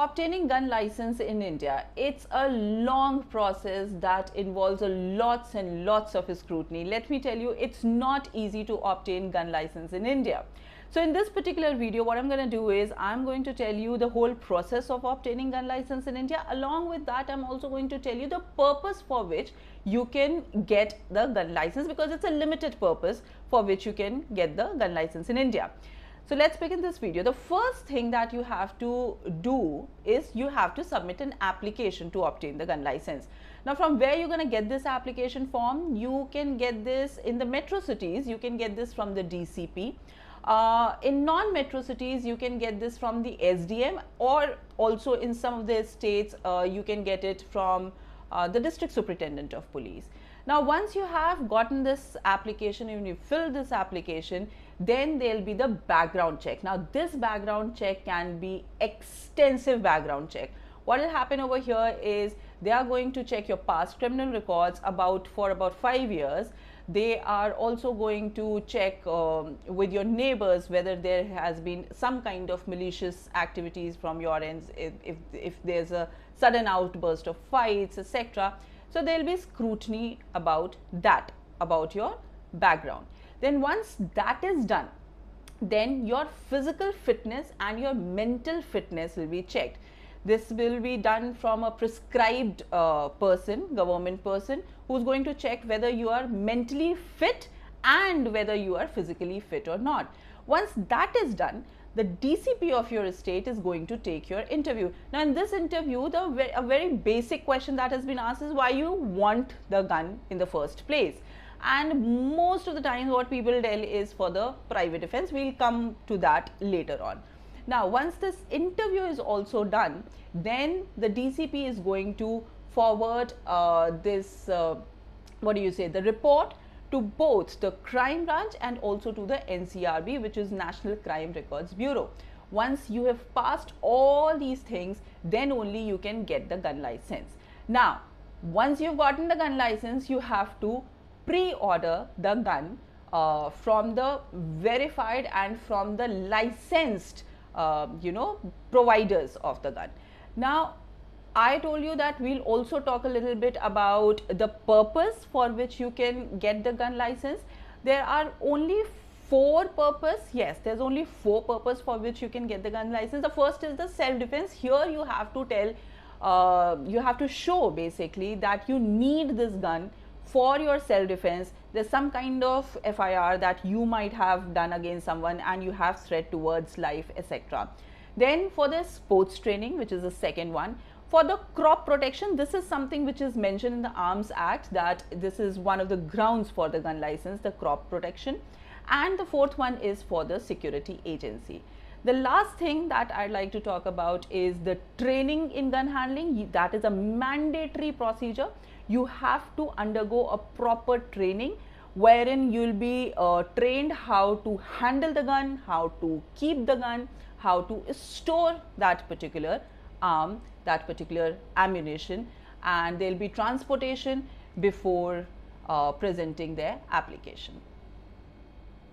obtaining gun license in India, it's a long process that involves a lots and lots of scrutiny. Let me tell you, it's not easy to obtain gun license in India. So in this particular video, what I'm going to do is I'm going to tell you the whole process of obtaining gun license in India. Along with that, I'm also going to tell you the purpose for which you can get the gun license, because it's a limited purpose for which you can get the gun license in India. So let's begin this video. The first thing that you have to do is you have to submit an application to obtain the gun license. Now, from where you're going to get this application form? You can get this in the metro cities. You can get this from the DCP. In non-metro cities, you can get this from the SDM, or also in some of the states, you can get it from the district superintendent of police. Now, once you have gotten this application and you fill this application, then there will be the background check. Now, this background check can be extensive background check. What will happen over here is they are going to check your past criminal records for about 5 years. They are also going to check with your neighbors whether there has been some kind of malicious activities from your ends, if there's a sudden outburst of fights, etc. So there will be scrutiny about that, about your background. Then once that is done, then your physical fitness and your mental fitness will be checked. This will be done from a prescribed government person, who's going to check whether you are mentally fit and whether you are physically fit or not. Once that is done, the DCP of your state is going to take your interview. Now, in this interview, a very basic question that has been asked is why you want the gun in the first place. And most of the time what people tell is for the private defense. We'll come to that later on. Now, once this interview is also done, then the DCP is going to forward the report to both the crime branch and also to the NCRB, which is National Crime Records Bureau. Once you have passed all these things, then only you can get the gun license. Now, once you've gotten the gun license, you have to pre-order the gun from the verified and from the licensed providers of the gun. Now, I told you that we'll also talk a little bit about the purpose for which you can get the gun license. There are only 4 purposes. Yes, there's only 4 purposes for which you can get the gun license. The first is the self-defense. Here you have to you have to show basically that you need this gun for your self-defense. There's some kind of FIR that you might have done against someone and you have threat towards life, etc. Then for the sports training, which is the second one. For the crop protection, this is something which is mentioned in the Arms Act, that this is one of the grounds for the gun license, the crop protection. And the fourth one is for the security agency. The last thing that I'd like to talk about is the training in gun handling. That is a mandatory procedure. You have to undergo a proper training wherein you'll be trained how to handle the gun, how to keep the gun, how to store that particular arm, that particular ammunition, and there will be transportation before presenting their application.